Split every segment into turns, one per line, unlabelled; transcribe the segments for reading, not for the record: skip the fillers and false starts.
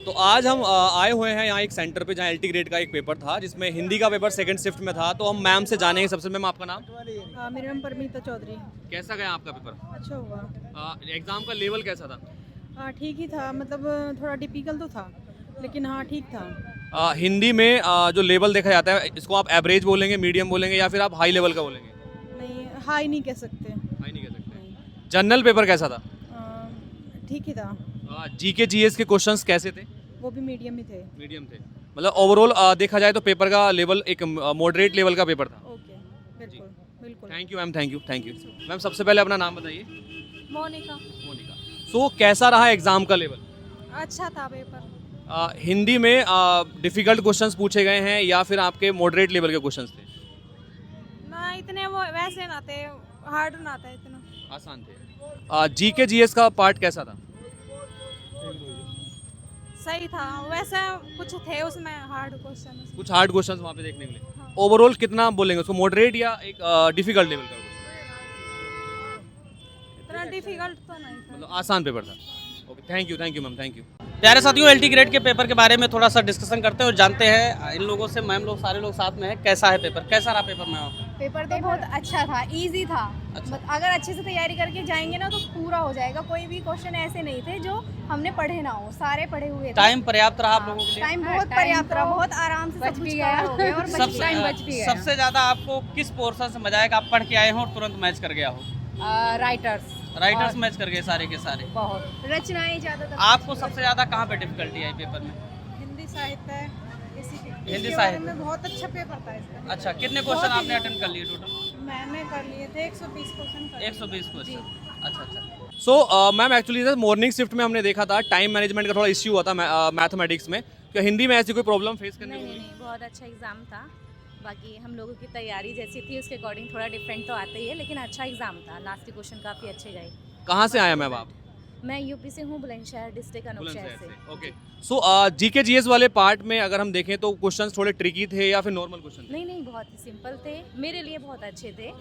तो आज हम आए हुए हैं यहाँ एक सेंटर पे जहाँ एलटी ग्रेड का एक पेपर था जिसमें हिंदी का पेपर सेकंड शिफ्ट में था। तो हम मैम से जानेंगे सबसे। मैम आपका नाम?
मेरा नाम परमीता चौधरी।
कैसा गया आपका पेपर?
अच्छा हुआ।
एग्जाम का लेवल कैसा था?
ठीक ही था, मतलब थोड़ा डिफिकल्ट तो था, लेकिन हाँ ठीक था।
हिंदी में जो लेवल देखा जाता है इसको आप एवरेज बोलेंगे, मीडियम बोलेंगे या फिर आप हाई लेवल का बोलेंगे?
नहीं, हाई नहीं कह सकते।
हाई नहीं कह सकते।
नहीं।
जनरल पेपर कैसा था?
ठीक ही था।
जीके जीएस के क्वेश्चंस कैसे थे?
वो भी मीडियम ही थे।
मीडियम थे। मतलब ओवरऑल देखा जाए तो पेपर का लेवल एक मॉडरेट लेवल का पेपर था।
ओके, बिल्कुल बिल्कुल।
Thank you ma'am, thank you ma'am. सबसे पहले अपना नाम बताइए।
मोनिका।
मोनिका। सो कैसा रहा एग्जाम का लेवल?
अच्छा था पेपर।
हिंदी में डिफिकल्ट क्वेश्चंस पूछे गए हैं या फिर आपके मॉडरेट लेवल के क्वेश्चंस थे?
ना इतने वो वैसे ना थे, हार्ड ना था इतना।
आसान थे। जीके जीएस का पार्ट कैसा था?
सही था, वैसे कुछ थे उसमें हार्ड क्वेश्चन।
कुछ हार्ड क्वेश्चंस वहाँ पे देखने को मिले।
हाँ।
ओवरऑल कितना बोलेंगे उसको, मॉडरेट या एक डिफिकल्ट लेवल का?
इतना डिफिकल्ट तो नहीं था।
मतलब आसान पेपर था। Okay, thank you ma'am, thank you.
प्यारे साथियों, एलटी ग्रेड के पेपर के बारे में थोड़ा सा डिस्कशन करते हैं और जानते हैं इन लोगों से। मैम लोग सारे लोग साथ में हैं। कैसा है पेपर, कैसा रहा पेपर मैम?
पेपर तो बहुत अच्छा था, इजी था।
अच्छा।
अगर अच्छे से तैयारी करके जाएंगे ना तो पूरा हो जाएगा। कोई भी क्वेश्चन ऐसे नहीं थे जो हमने पढ़े ना हो, सारे पढ़े हुए थे।
टाइम पर्याप्त रहा आप लोगों के लिए?
टाइम बहुत पर्याप्त रहा, बहुत आराम से
बच
सब
भी
कुछ
गया।
कवर हो गया और टाइम बच भी गया।
सबसे ज्यादा आपको किस पोर्शन से मजा आया कि आप पढ़ के आए हो और तुरंत मैच कर गया हो? राइटर्स मैच कर गए सारे के सारे।
बहुत रचनाएं ज्यादा।
आपको सबसे ज्यादा कहाँ पे डिफिकल्टी आई पेपर में?
हिंदी साहित्य
हिंदी साहित्य
में बहुत अच्छा पेपर था इसका।
अच्छा, कितने क्वेश्चन आपने अटेम्प्ट कर लिए टोटल?
मैंने कर लिए थे 120 क्वेश्चन।
120 क्वेश्चन। अच्छा।
So ma'am actually morning shift में हमने देखा था टाइम मैनेजमेंट का थोड़ा इश्यू हुआ था मैथमेटिक्स में। क्या हिंदी में ऐसी कोई प्रॉब्लम फेस करने को
नहीं,
मिली?
बहुत अच्छा एग्ज़ाम था। बाकी हम लोगों की तैयारी जैसी थी उसके अकॉर्डिंग थोड़ा डिफरेंट तो आता ही है, लेकिन अच्छा एग्ज़ाम था। लास्ट के क्वेश्चन काफ़ी अच्छे गए।
कहाँ से आया मैम आप?
मैं यूपी से हूँ, बुलंदशहर डिस्ट्रिक्ट अनूपशहर से।
ओके। सो जीके जीएस वाले पार्ट में अगर हम देखें तो क्वेश्चंस थोड़े ट्रिकी थे या फिर नॉर्मल क्वेश्चन थे?
नहीं, बहुत ही सिंपल थे, मेरे लिए बहुत अच्छे थे।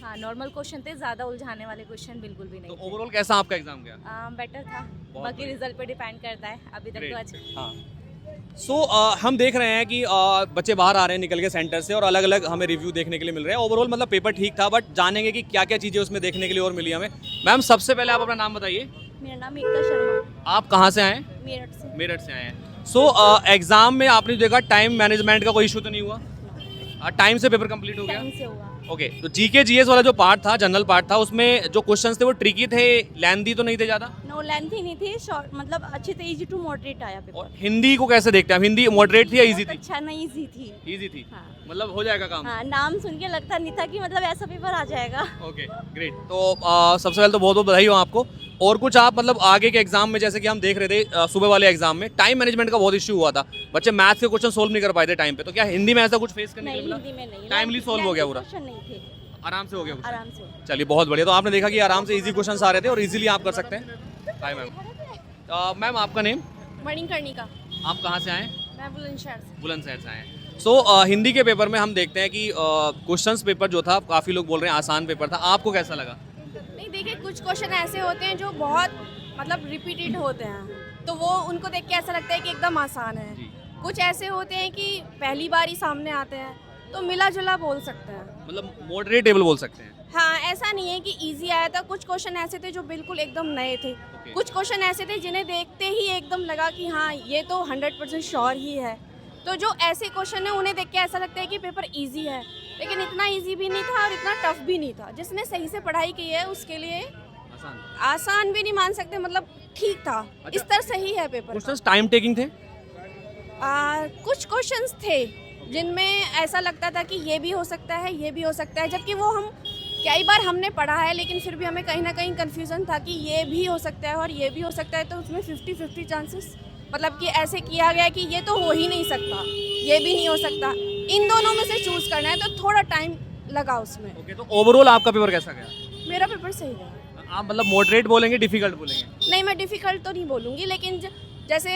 हाँ, नॉर्मल क्वेश्चन थे, ज़्यादा उलझाने वाले क्वेश्चन बिल्कुल भी नहीं
तो
थे।
ओवरऑल कैसा आपका एग्जाम गया?
बेटर था, बाकी
बढ़िया।
रिजल्ट पे डिपेंड करता है। अभी तक तो अच्छा।
हाँ। सो हम देख रहे हैं कि बच्चे बाहर आ रहे हैं निकल के सेंटर से और अलग अलग हमें रिव्यू देखने के लिए मिल रहे हैं। ओवरऑल मतलब पेपर ठीक था, बट जानेंगे कि क्या क्या चीज़ें उसमें देखने के लिए और मिली हमें। मैम सबसे पहले आप अपना नाम बताइए।
मेरा नाम एकता शर्मा,
आप कहाँ से आए?
मेरठ से।
मेरठ से आए हैं। सो एग्जाम में आपने देखा टाइम मैनेजमेंट का कोई इशू तो नहीं हुआ? टाइम से पेपर कंप्लीट हो गया?
टाइम से हुआ।
ओके। तो जीके जीएस वाला जो पार्ट था, जनरल पार्ट था, उसमें जो क्वेश्चंस थे वो ट्रिकी थे, लेंथी तो नहीं थे ज़्यादा?
नो लेंथी नहीं थी, शॉर्ट मतलब अच्छे थे, इजी टू मॉडरेट आया पेपर।
और हिंदी को कैसे देखते हैं आप? हिंदी मॉडरेट थी या इजी थी?
अच्छा नहीं, इजी थी।
इजी थी।
हाँ।
मतलब हो जाएगा काम?
हाँ, नाम सुन के लगता नहीं था कि मतलब ऐसा पेपर आ जाएगा।
Okay, great. तो सबसे पहले तो बहुत बहुत बधाई हो आपको। और कुछ आप मतलब आगे के एग्जाम में, जैसे कि हम देख रहे थे सुबह वाले एग्जाम में टाइम मैनेजमेंट का बहुत इश्यू हुआ था, बच्चे मैथ के क्वेश्चन सोल्व नहीं कर पाए थे टाइम पे, तो क्या हिंदी में ऐसा कुछ फेस करने के
नहीं,
लिए
हिंदी में नहीं,
टाइमली सोल्व हो गया पूरा?
क्वेश्चन नहीं थे,
आराम से हो गया?
आराम से।
चलिए बहुत बढ़िया। तो आपने देखा कि आराम से इजी क्वेश्चंस आ रहे थे और इजीली आप कर सकते हैं। Hi ma'am. मैम आपका नेम?
मणिकर्णिका।
आप कहाँ से आए?
मैं बुलंदशहर से।
बुलंदशहर से आए हैं। सो हिंदी के पेपर में हम देखते हैं कि क्वेश्चंस पेपर जो था काफ़ी लोग बोल रहे हैं आसान पेपर था, आपको कैसा लगा?
नहीं देखिए, कुछ क्वेश्चन ऐसे होते हैं जो बहुत मतलब रिपीटेड होते हैं, तो वो उनको देख के ऐसा लगता है कि एकदम आसान है।
जी।
कुछ ऐसे होते हैं कि पहली बार ही सामने आते हैं, तो मिला जुला बोल सकते हैं।
मतलब मॉडरेट टेबल बोल सकते हैं?
हाँ, ऐसा नहीं है कि इजी आया था। कुछ क्वेश्चन ऐसे थे जो बिल्कुल एकदम नए थे। कुछ क्वेश्चन ऐसे थे जिन्हें देखते ही एकदम लगा कि हाँ ये तो 100% श्योर ही है। तो जो ऐसे क्वेश्चन है उन्हें देख के ऐसा लगता है कि पेपर इजी है, लेकिन इतना इजी भी नहीं था और इतना टफ भी नहीं था। जिसने सही से पढ़ाई की है उसके लिए आसान भी नहीं मान सकते, मतलब ठीक था।
अच्छा।
स्तर सही है पेपर का।
क्वेश्चंस टाइम टेकिंग थे?
कुछ क्वेश्चंस थे जिनमें ऐसा लगता था कि ये भी हो सकता है, ये भी हो सकता है, जबकि वो हम कई बार हमने पढ़ा है, लेकिन फिर भी हमें कहीं ना कहीं कंफ्यूजन था कि ये भी हो सकता है और ये भी हो सकता है। तो उसमें 50-50 चांसेस, मतलब कि ऐसे किया गया कि ये तो हो ही नहीं सकता, ये भी नहीं हो सकता, इन दोनों में से चूज करना है, तो थोड़ा टाइम लगा उसमें।
ओके। तो ओवरऑल आपका पेपर कैसा गया?
मेरा पेपर सही गया।
आप मतलब मॉडरेट बोलेंगे, डिफिकल्ट बोलेंगे?
नहीं, मैं डिफ़िकल्ट तो नहीं बोलूँगी, लेकिन जैसे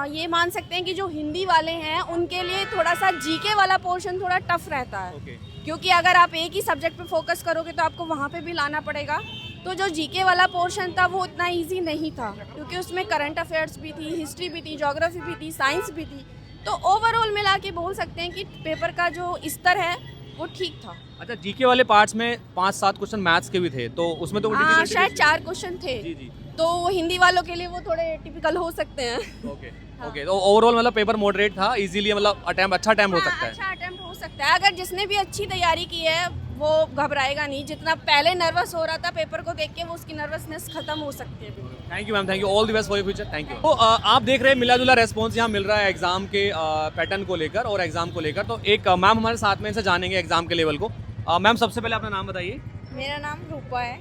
ये मान सकते हैं कि जो हिंदी वाले हैं उनके लिए थोड़ा सा जीके वाला पोर्शन थोड़ा टफ रहता है।
ओके।
क्योंकि अगर आप एक ही सब्जेक्ट पे फोकस करोगे तो आपको वहाँ पे भी लाना पड़ेगा, तो जो जीके वाला पोर्शन था वो उतना इजी नहीं था, क्योंकि उसमें करंट अफेयर्स भी थी, हिस्ट्री भी थी, ज्योग्राफी भी थी, साइंस भी थी। तो ओवरऑल मिला के बोल सकते हैं कि पेपर का जो स्तर है वो ठीक था।
अच्छा, जीके वाले पार्ट्स में 5-7 क्वेश्चन मैथ्स के भी थे, तो उसमें तो
हाँ, शायद 4 क्वेश्चन थे।
जी जी।
तो वो हिंदी वालों के लिए वो थोड़े टिपिकल हो सकते हैं।
ओके ओके, तो ओवरऑल मतलब पेपर मॉडरेट था, इजीली मतलब अच्छा अटेम्प्ट हो
हाँ,
सकता है।
अच्छा अटेम्प्ट हो सकता है। अगर जिसने भी अच्छी तैयारी की है वो घबराएगा नहीं, जितना पहले नर्वस हो रहा था पेपर को देख के वो उसकी नर्वसनेस खत्म हो सकती है।
Thank you ma'am, thank you, all the best for your future, thank you. तो आप देख रहे हैं मिला जुला रेस्पॉन्स यहाँ मिल रहा है एग्जाम के पैटर्न को लेकर और एग्जाम को लेकर। तो एक मैम हमारे साथ में इनसे जानेंगे एग्जाम के लेवल को। मैम सबसे पहले अपना नाम बताइए।
मेरा नाम रूपा है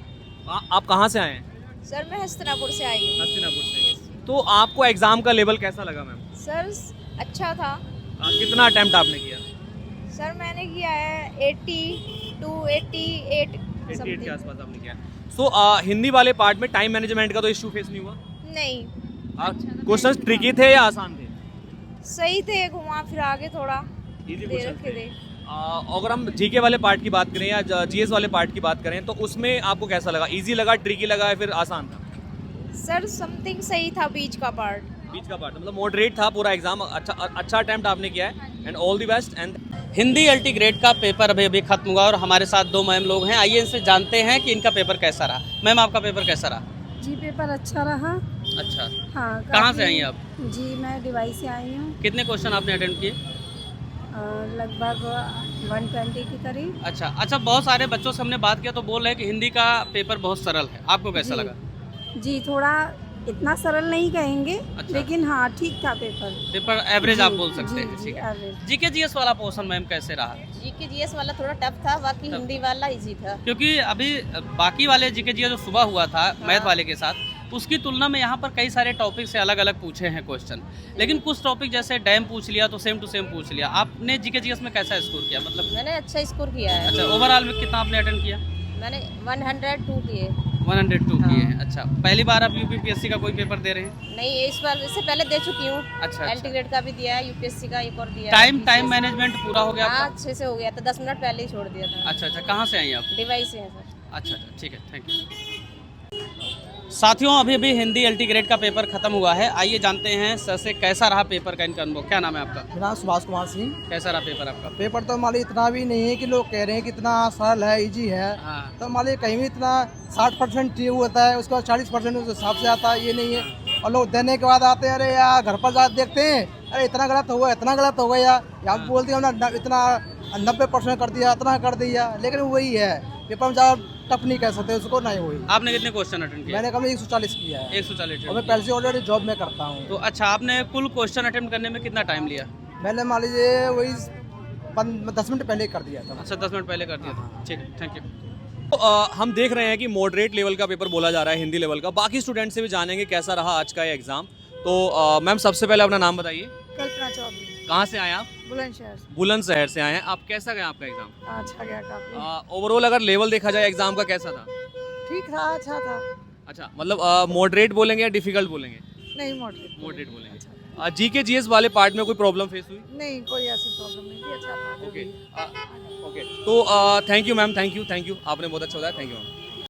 आप कहाँ से आए हैं?
सर, मैं हस्तिनापुर से आई हूँ।
हस्तिनापुर से। तो आपको एग्जाम का लेवल कैसा लगा मैम?
सर अच्छा था।
कितना अटेम्प्ट आपने किया?
सर मैंने किया है 80 to 88
88 के आसपास आपने किया। सो हिंदी वाले पार्ट में टाइम मैनेजमेंट का तो इशू फेस नहीं हुआ?
नहीं,
क्वेश्चन ट्रिकी थे या आसान थे?
सही थे, घुमा फिरा के थोड़ा
इजी
दे
क्वेश्चन
रखे
थे।
थे।
अगर हम जीके वाले पार्ट की बात करें या जीएस वाले पार्ट की बात करें तो उसमें आपको कैसा लगा? इजी लगा, ट्रिकी लगा या फिर आसान था?
सर समथिंग सही था, बीच का पार्ट।
बीच का पार्ट मतलब मॉडरेट था पूरा एग्जाम। अच्छा अटेम्प्ट आपने किया है and all the best. And
Hindi LT grade का पेपर अभी खत्म हुआ और हमारे साथ 2 मैम लोग हैं। आइए इनसे जानते हैं कि इनका पेपर कैसा रहा। मैम आपका पेपर कैसा रहा?
जी पेपर अच्छा रहा।
अच्छा,
हाँ,
कहाँ से आई हैं आप?
जी मैं डिवाई से आई हूँ।
कितने क्वेश्चन आपने अटेंड किए?
लगभग 120 के करीब।
अच्छा, बहुत सारे बच्चों से हमने बात किया तो बोल रहे हैं कि हिंदी का पेपर बहुत सरल है। आपको कैसा
जी।
लगा?
जी थोड़ा इतना सरल नहीं कहेंगे,
अच्छा।
लेकिन हाँ ठीक था पेपर।
पेपर एवरेज आप बोल सकते हैं।
जी
ठीक है।
एवरेज।
जीके जीएस वाला पोर्शन मैम कैसे रहा?
जीके जीएस वाला थोड़ा टफ था, बाकी
टफ।
हिंदी वाला इजी था।
क्योंकि अभी बाकी वाले जीके जीएस जो सुबह हुआ था मैथ वाले के साथ, उसकी तुलना में यहाँ पर कई सारे टॉपिक से अलग अलग पूछे हैं क्वेश्चन। लेकिन कुछ टॉपिक जैसे डैम पूछ लिया तो सेम टू सेम पूछ लिया। आपने जीके जीएस में कैसा स्कोर किया? मतलब
मैंने अच्छा स्कोर किया है।
अच्छा, ओवरऑल में कितना आपने अटेंड किया?
मैंने 102 किए।
102
हाँ।
किए हैं। अच्छा, पहली बार आप यूपीपीएससी का कोई पेपर दे रहे हैं?
नहीं, इस बार इससे पहले दे चुकी हूँ।
अच्छा,
एलटी ग्रेड का भी दिया है, यूपीएससी का एक और दिया है।
टाइम मैनेजमेंट पूरा हो गया
हाँ,
आपका?
अच्छे से हो गया था, 10 मिनट पहले ही छोड़ दिया था।
अच्छा, कहाँ से आई आप?
डिवाइस से है सर।
अच्छा, ठीक है, थैंक यू। साथियों, अभी हिंदी एलटी ग्रेड का पेपर खत्म हुआ है। आइए जानते हैं सर से कैसा रहा पेपर का इनका अनुभव। क्या नाम है आपका?
मेरा नाम सुभाष कुमार सिंह।
कैसा रहा पेपर आपका?
पेपर तो मान ली इतना भी नहीं है कि लोग कह रहे हैं कि इतना सरल है, इजी है।
हाँ।
तो मान ली कहीं भी इतना 60% होता है, उसका 40% उस हिसाब से आता है, ये नहीं है। और लोग देने के बाद आते हैं, अरे यार घर पर जा देखते हैं, अरे इतना गलत हो गया, इतना गलत हो गया, या बोलते हैं हमने इतना 90% कर दिया, इतना कर दिया। लेकिन वही है, पेपर में ज़्यादा टफ नहीं कह सकते उसको, नहीं हुई।
आपने कितने क्वेश्चन अटेंड किए?
मैंने कम 140 किया है।
140।
और मैं पहले से ऑलरेडी जॉब में करता हूँ।
तो अच्छा, आपने कुल क्वेश्चन अटेम्प्ट करने में कितना टाइम लिया?
मैंने मान लीजिए वही 10 मिनट पहले कर दिया था।
अच्छा, 10 मिनट पहले कर दिया था। ठीक है, थैंक यू।
तो, हम देख रहे हैं कि मॉडरेट लेवल का पेपर बोला जा रहा है हिंदी लेवल का। बाकी स्टूडेंट से भी जानेंगे कैसा रहा आज का ये एग्जाम। तो मैम सबसे पहले अपना नाम बताइए।
कल्पना चौधरी,
कहाँ से आए आप?
बुलंदशहर।
बुलंदशहर से आए हैं आप। कैसा गया आपका एग्जाम?
अच्छा गया काफी।
ओवरऑल अगर लेवल देखा जाए एग्जाम का कैसा था?
ठीक था, अच्छा था।
अच्छा, मतलब मॉडरेट बोलेंगे या डिफिकल्ट बोलेंगे?
नहीं मॉडरेट।
मॉडरेट बोलेंगे। जीके जीएस वाले पार्ट में कोई प्रॉब्लम फेस हुई?
नहीं, कोई ऐसी प्रॉब्लम नहीं थी, अच्छा था।
ओके, तो thank you ma'am, thank you, आपने बहुत अच्छा बताया, थैंक यू मैम।